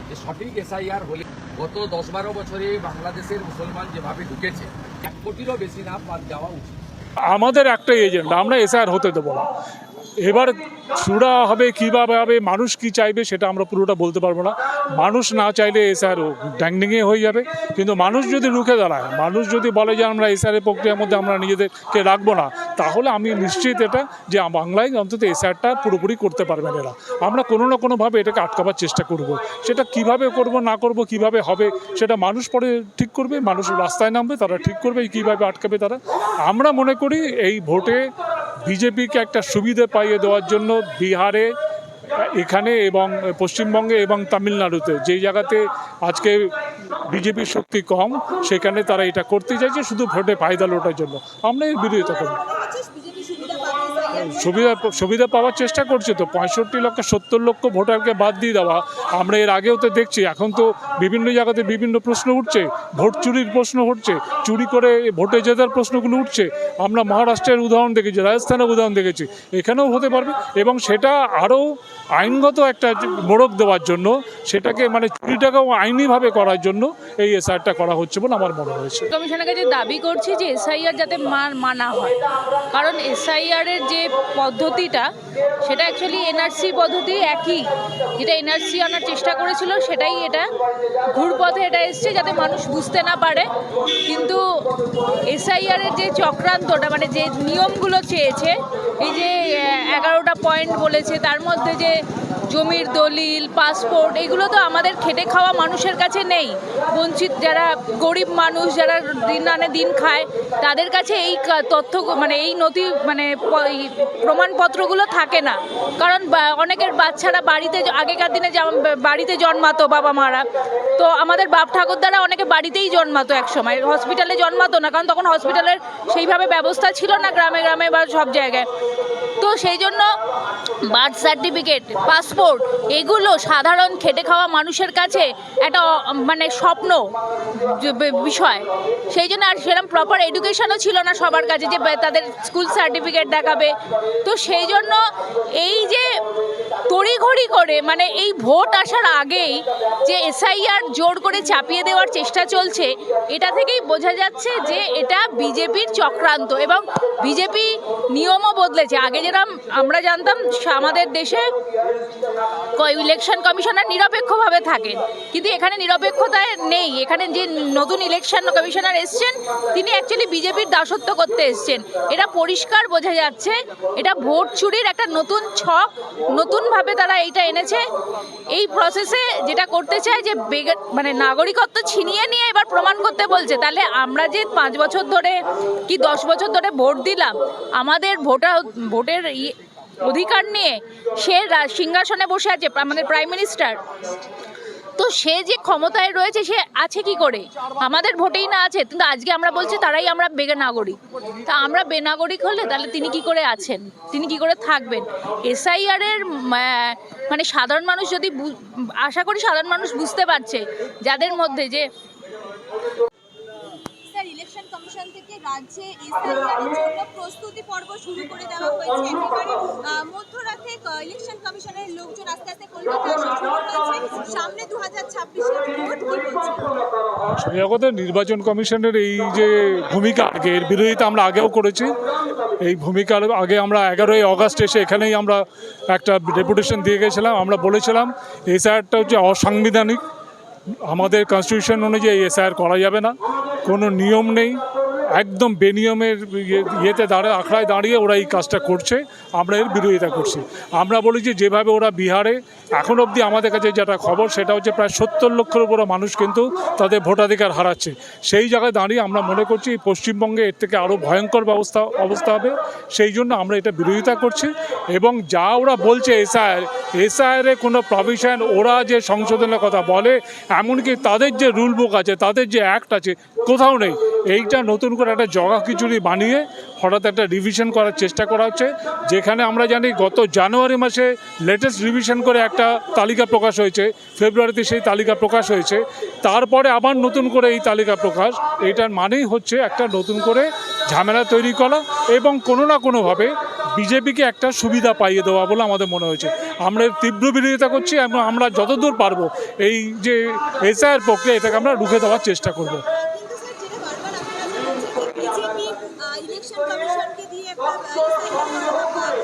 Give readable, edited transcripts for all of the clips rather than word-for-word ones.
যে সঠিক এসআইআর হলে গত 10-12 বছরে বাংলাদেশের মুসলমান যেভাবে ঢুকেছে 1 কোটিরও বেশি নাম বাদ যাওয়া উচিত। আমাদের একটাই এজেন্ডা, আমরা এসআইআর হতে দেবো না। এবার চূড়া হবে কীভাবে হবে, মানুষ কি চাইবে সেটা আমরা পুরোটা বলতে পারবো না। মানুষ না চাইলে এসআইআর ড্যাংডিংয়ে হয়ে যাবে, কিন্তু মানুষ যদি রুখে দাঁড়ায়, মানুষ যদি বলে যে আমরা এসআইআর প্রক্রিয়ার মধ্যে আমরা নিজেদেরকে রাখবো না, তাহলে আমি নিশ্চিত এটা যে বাংলায় অন্তত এসআইআরটা পুরোপুরি করতে পারবেন এরা। আমরা কোনো না কোনোভাবে এটাকে আটকাবার চেষ্টা করব। সেটা কিভাবে করব না করব, কিভাবে হবে সেটা মানুষ পরে ঠিক করবে, মানুষ রাস্তায় নামবে, তারা ঠিক করবে কীভাবে আটকাবে তারা। আমরা মনে করি এই ভোটে বিজেপিকে একটা সুবিধে পাইয়ে দেওয়ার জন্য বিহারে, এখানে এবং পশ্চিমবঙ্গে এবং তামিলনাড়ুতে যেই জায়গাতে আজকে বিজেপির শক্তি কম, সেখানে তারা এটা করতে চাইছে শুধু ভোটে ফায়দা লোটার জন্য। আমরা এর বিরোধিতা করি। সুবিধা পাওয়ার চেষ্টা করছে তো, 65 লক্ষ ভোটারকে বাদ দিয়ে দেওয়া। আমরা এর আগেও তো দেখছি, এখন তো বিভিন্ন জায়গাতে বিভিন্ন প্রশ্ন উঠছে, ভোট চুরির প্রশ্ন উঠছে, চুরি করে ভোটে জেতার প্রশ্নগুলো উঠছে। আমরা মহারাষ্ট্রের উদাহরণ দেখেছি, রাজস্থানের উদাহরণ দেখেছি, এখানেও হতে পারবে। এবং সেটা আরও আইনগত একটা মোড়ক দেওয়ার জন্য, সেটাকে মানে চুরিটাকেও আইনিভাবে করার জন্য এই এসআইআরটা করা হচ্ছে বলে আমার মনে হয়েছে। কমিশনের কাছে দাবি করছি যে এসআইআর যাতে মানা হয়, কারণ এসআইআরের যে পদ্ধতিটা সেটা অ্যাকচুয়ালি এনআরসি পদ্ধতি একই, যেটা এনআরসি আনার চেষ্টা করেছিল সেটাই এটা ঘুরপথে এটা এসছে যাতে মানুষ বুঝতে না পারে। কিন্তু এসআইআরের যে চক্রান্তটা মানে যে নিয়মগুলো চেয়েছে, এই যে 11টা পয়েন্ট বলেছে, তার মধ্যে যে জমির দলিল, পাসপোর্ট, এগুলো তো আমাদের খেটে খাওয়া মানুষের কাছে নেই। বঞ্চিত যারা গরিব মানুষ, যারা দিন আনে দিন খায়, তাদের কাছে এই তথ্য মানে এই নথি মানে প্রমাণপত্রগুলো থাকে না। কারণ অনেকের বাচ্চারা বাড়িতে আগেকার দিনে বাড়িতে জন্মাতো বাবা মারা, তো আমাদের বাপ ঠাকুরদারা অনেকে বাড়িতেই জন্মাতো, একসময় হসপিটালে জন্মাতো না, কারণ তখন হসপিটালের সেইভাবে ব্যবস্থা ছিল না গ্রামে গ্রামে বা সব জায়গায়। তো সেই জন্য বার্থ সার্টিফিকেট, পাসপোর্ট, এগুলো সাধারণ খেটে খাওয়া মানুষের কাছে একটা মানে স্বপ্ন বিষয়। সেই জন্য আর সেরকম প্রপার এডুকেশনও ছিল না সবার কাছে যে তাদের স্কুল সার্টিফিকেট দেখাবে। তো সেই জন্য এই যে তড়িঘড়ি করে মানে এই ভোট আসার আগেই যে এসআইআর জোর করে চাপিয়ে দেওয়ার চেষ্টা চলছে, এটা থেকেই বোঝা যাচ্ছে যে এটা বিজেপির চক্রান্ত। এবং বিজেপি নিয়মও বদলেছে। আগে যেরকম আমরা জানতাম আমাদের দেশে ইলেকশন কমিশনার নিরপেক্ষভাবে থাকেন, কিন্তু এখানে নিরপেক্ষতায় নেই। এখানে যে নতুন ইলেকশন কমিশনার এসছেন, তিনি অ্যাকচুয়ালি বিজেপির দাসত্ব করতে এসছেন। এটা পরিষ্কার বোঝা যাচ্ছে এটা ভোট চুরির একটা নতুন ছক, নতুনভাবে তারা এইটা এনেছে। এই প্রসেসে যেটা করতে চায় যে মানে নাগরিকত্ব ছিনিয়ে নিয়ে এবার প্রমাণ করতে বলছে। তাহলে আমরা যে 5 বছর ধরে কি 10 বছর ধরে ভোট দিলাম, আমাদের ভোটের অধিকার নিয়ে সে সিংহাসনে বসে আছে, আমাদের প্রাইম মিনিস্টার। তো সে যে ক্ষমতায় রয়েছে সে আছে কি করে? আমাদের ভোটেই না আছে। কিন্তু আজকে আমরা বলছি তারাই আমরা বেনাগরিক। তা আমরা বেনাগরিক হলে তাহলে তিনি কি করে আছেন, তিনি কি করে থাকবেন? এসআইআরের মানে সাধারণ মানুষ যদি আশা করি সাধারণ মানুষ বুঝতে পারছে, যাদের মধ্যে যে ইলেকশন কমিশন থেকে রাজ্যে এসআইআরের জন্য প্রস্তুতি পর্ব শুরু করে দেওয়া হয়েছে। একেবারে মধ্যরাতে ইলেকশন কমিশনের লোকজন আস্তে আস্তে কলকাতা আসা শুরু করেছে। সামনে 2026-এর ভোট, কি বলছেন? জগতে নির্বাচন কমিশনের এই যে ভূমিকা, আগে এর বিরোধিতা আমরা আগেও করেছি। এই ভূমিকার আগে আমরা 11ই অগাস্ট এসে এখানেই আমরা একটা ডেপুটেশন দিয়ে গেছিলাম। আমরা বলেছিলাম এসআইআরটা হচ্ছে অসাংবিধানিক, আমাদের কনস্টিটিউশন অনুযায়ী এসআইআর করা যাবে না, কোনো নিয়ম নেই, একদম বেনিয়মের ইয়েতে আখড়ায় দাঁড়িয়ে ওরা এই কাজটা করছে। আমরা এর বিরোধিতা করছি। আমরা বলি যে যেভাবে ওরা বিহারে এখন অবধি আমাদের কাছে যেটা খবর সেটা হচ্ছে প্রায় 70 লক্ষের উপরে মানুষ কিন্তু তাদের ভোটাধিকার হারাচ্ছে। সেই জায়গায় দাঁড়িয়ে আমরা মনে করছি পশ্চিমবঙ্গে এর থেকে আরও ভয়ঙ্কর অবস্থা হবে। সেই জন্য আমরা এটা বিরোধিতা করছি। এবং যা ওরা বলছে এসআইআরে কোনো প্রভিশন, ওরা যে সংশোধনের কথা বলে, এমনকি তাদের যে রুল বুক আছে, তাদের যে অ্যাক্ট আছে, কোথাও নেই। এইটা নতুন করে একটা জগা খিচুড়ি বানিয়ে হঠাৎ একটা রিভিশন করার চেষ্টা করা হচ্ছে, যেখানে আমরা জানি গত জানুয়ারি মাসে লেটেস্ট রিভিশন করে একটা তালিকা প্রকাশ হয়েছে, ফেব্রুয়ারিতে সেই তালিকা প্রকাশ হয়েছে, তারপরে আবার নতুন করে এই তালিকা প্রকাশ। এইটার মানেই হচ্ছে একটা নতুন করে ঝামেলা তৈরি করা এবং কোনো না কোনোভাবে বিজেপিকে একটা সুবিধা পাইয়ে দেওয়া বলে আমাদের মনে হয়েছে। আমরা এর তীব্র বিরোধিতা করছি এবং আমরা যতদূর পারবো এই যে এসআইআর প্রক্রিয়া এটাকে আমরা রুখে দেওয়ার চেষ্টা করব। কিন্তু স্যার যেটা বারবার আপনারা বলছেন যে বিজেপি ইলেকশন কমিশনকে দিয়ে একটা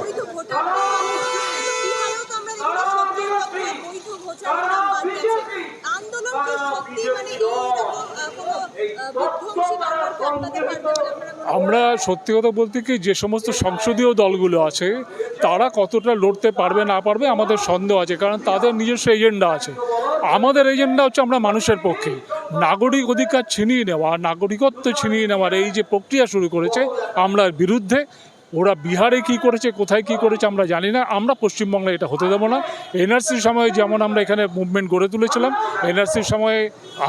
বৈধ ভোটার বিহারেও তো আমরা দেখলাম 70 লক্ষ বৈধ ভোটার বাদ গেছে। আন্দোলন কি সত্যি মানে এইরকম কোনো বিধ্বংসী ব্যাপার ঘটাতে পারবে বলে আপনারা আমরা সত্যি কথা বলতে কি যে সমস্ত সংসদীয় দলগুলো আছে তারা কতটা লড়তে পারবে না পারবে আমাদের সন্দেহ আছে, কারণ তাদের নিজস্ব এজেন্ডা আছে। আমাদের এজেন্ডা হচ্ছে আমরা মানুষের পক্ষে। নাগরিক অধিকার ছিনিয়ে নেওয়া, নাগরিকত্ব ছিনিয়ে নেওয়ার এই যে প্রক্রিয়া শুরু করেছে আমরা এর বিরুদ্ধে। ওরা বিহারে কি করেছে, কোথায় কি করেছে আমরা জানি না, আমরা পশ্চিমবঙ্গে এটা হতে দেবো না। এনআরসির সময় যেমন আমরা এখানে মুভমেন্ট গড়ে তুলেছিলাম, এনআরসির সময়ে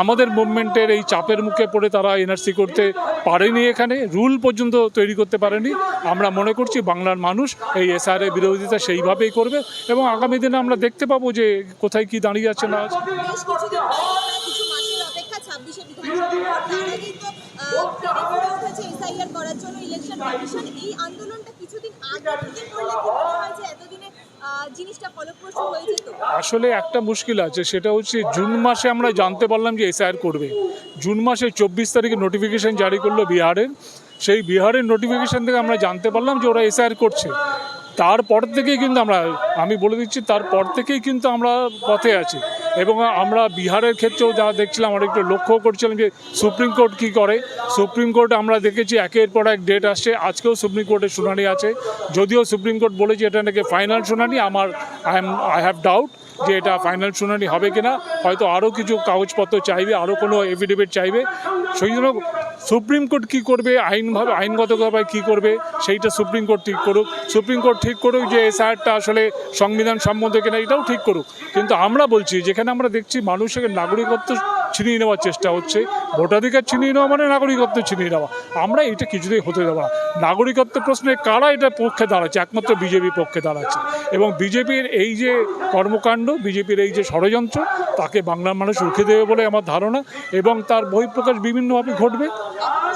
আমাদের মুভমেন্টের এই চাপের মুখে পড়ে তারা এনআরসি করতে পারেনি, এখানে রুল পর্যন্ত তৈরি করতে পারেনি। আমরা মনে করছি বাংলার মানুষ এই এসআইআর বিরোধিতা সেইভাবেই করবে এবং আগামী দিনে আমরা দেখতে পাবো যে কোথায় কি দাঁড়িয়ে আছে না আছে। বেশ কিছুদিন কিছু মাসের অপেক্ষা 26শে বিধানসভা ভোট, তার আগেই তো ফেরে উঠেছে এসআইআর করার জন্য ইলেকশন কমিশন। এই আন্দোলনটা কিছুদিন আগে থেকে করলে কি মনে হয় যে এতদিনে জিনিসটা ফলপ্রসূ হয়ে যেত? আসলে একটা মুশকিল আছে, সেটা হচ্ছে জুন মাসে আমরা জানতে পারলাম যে এসআইআর করবে। জুন মাসে 24 তারিখে নোটিফিকেশন জারি করলো বিহারের। সেই বিহারের নোটিফিকেশন থেকে আমরা জানতে পারলাম যে ওরা এসআইআর করছে। তারপর থেকেই কিন্তু আমি বলে দিচ্ছি তারপর থেকেই কিন্তু আমরা পথে আছি এবং আমরা বিহারের ক্ষেত্রেও যা দেখছিলাম আমরা একটু লক্ষ্য করছিলাম যে সুপ্রিম কোর্ট কী করে। সুপ্রিম কোর্ট আমরা দেখেছি একের পর এক ডেট আসছে, আজকেও সুপ্রিম কোর্টের শুনানি আছে। যদিও সুপ্রিম কোর্ট বলেছে এটা নাকি ফাইনাল শুনানি, আই হ্যাভ ডাউট যে এটা ফাইনাল শুনানি হবে কিনা। হয়তো আরও কিছু কাগজপত্র চাইবে, আরও কোনো এফিডেভিট চাইবে। সেই জন্য সুপ্রিম কোর্ট কী করবে, আইনগতভাবে কী করবে সেইটা সুপ্রিম কোর্ট ঠিক করুক। সুপ্রিম কোর্ট ঠিক করুক যে এসআইআরটা আসলে সংবিধান সম্মত কিনা, এটাও ঠিক করুক। কিন্তু আমরা বলছি যেখানে আমরা দেখছি মানুষের নাগরিকত্ব ছিনিয়ে নেওয়ার চেষ্টা হচ্ছে, ভোটাধিকার ছিনিয়ে নেওয়া মানে নাগরিকত্ব ছিনিয়ে নেওয়া, আমরা এটা কিছুতেই হতে দেবো না। নাগরিকত্ব প্রশ্নে কারা এটা পক্ষে দাঁড়াচ্ছে? একমাত্র বিজেপি পক্ষে দাঁড়াচ্ছে এবং বিজেপির এই যে কর্মকাণ্ড, বিজেপির এই যে ষড়যন্ত্র, তাকে বাংলার মানুষ রুখে দেবে বলে আমার ধারণা এবং তার বহিঃপ্রকাশ বিভিন্নভাবে ঘটবে।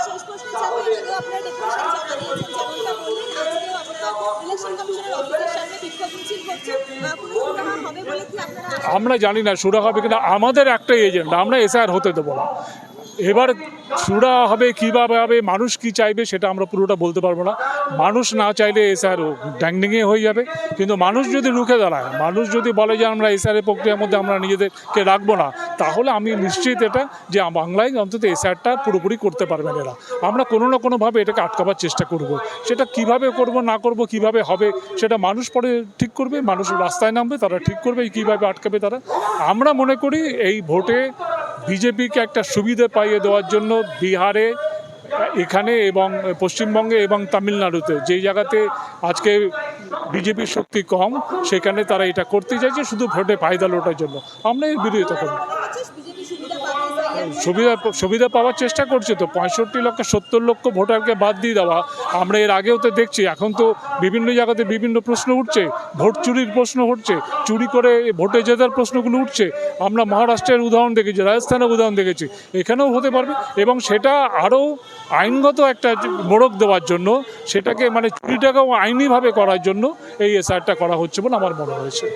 শেষ প্রশ্নে যাবো, যদিও আপনারা ডেপুটেশন জমা দিয়েছেন যেমনটা বললেন, আজকেও আপাতত ইলেকশন কমিশনের অফিসের সামনে বিক্ষোভ মিছিল করছে, কোনো সুরাহা হবে বলে কি আপনারা আমরা জানি না সুরা হবে কিনা, আমাদের একটাই এজেন্ডা, আমরা এসআইআর হতে দেবো না। এবার সুরা হবে কীভাবে হবে, মানুষ কি চাইবে সেটা আমরা পুরোটা বলতে পারবো না। মানুষ না চাইলে এসআইআর ড্যাংডিংয়ে হয়ে যাবে, কিন্তু মানুষ যদি রুখে দাঁড়ায়, মানুষ যদি বলে যে আমরা এসআইআর প্রক্রিয়ার মধ্যে আমরা নিজেদেরকে রাখবো না, তাহলে আমি নিশ্চিত এটা যে বাংলায় অন্তত এসআইআরটা পুরোপুরি করতে পারবেন এরা। আমরা কোনো না কোনোভাবে এটাকে আটকাবার চেষ্টা করব। সেটা কিভাবে করব না করব, কিভাবে হবে সেটা মানুষ পরে ঠিক করবে, মানুষ রাস্তায় নামবে, তারা ঠিক করবে কীভাবে আটকাবে তারা। আমরা মনে করি এই ভোটে বিজেপিকে একটা সুবিধা পাইয়ে দেওয়ার জন্য বিহারে, এখানে এবং পশ্চিমবঙ্গে এবং তামিলনাড়ুতে যেই জায়গাতে আজকে বিজেপির শক্তি কম, সেখানে তারা এটা করতে চাইছে শুধু ভোটে ফায়দা লোটার জন্য। আমরা এর বিরোধিতা করি। সুবিধা পাওয়ার চেষ্টা করছে তো, 65 লক্ষ 70 লক্ষ ভোটারকে বাদ দিয়ে দেওয়া। আমরা এর আগেও তো দেখছি, এখন তো বিভিন্ন জায়গাতে বিভিন্ন প্রশ্ন উঠছে, ভোট চুরির প্রশ্ন উঠছে, চুরি করে ভোটে জেতার প্রশ্নগুলো উঠছে। আমরা মহারাষ্ট্রের উদাহরণ দেখেছি, রাজস্থানের উদাহরণ দেখেছি, এখানেও হতে পারবে এবং সেটা আরও আইনগত একটা মোড়ক দেওয়ার জন্য, সেটাকে মানে চুরিটাকেও আইনিভাবে করার জন্য এই এসআইআরটা করা হচ্ছে বলে আমার মনে হয়েছে।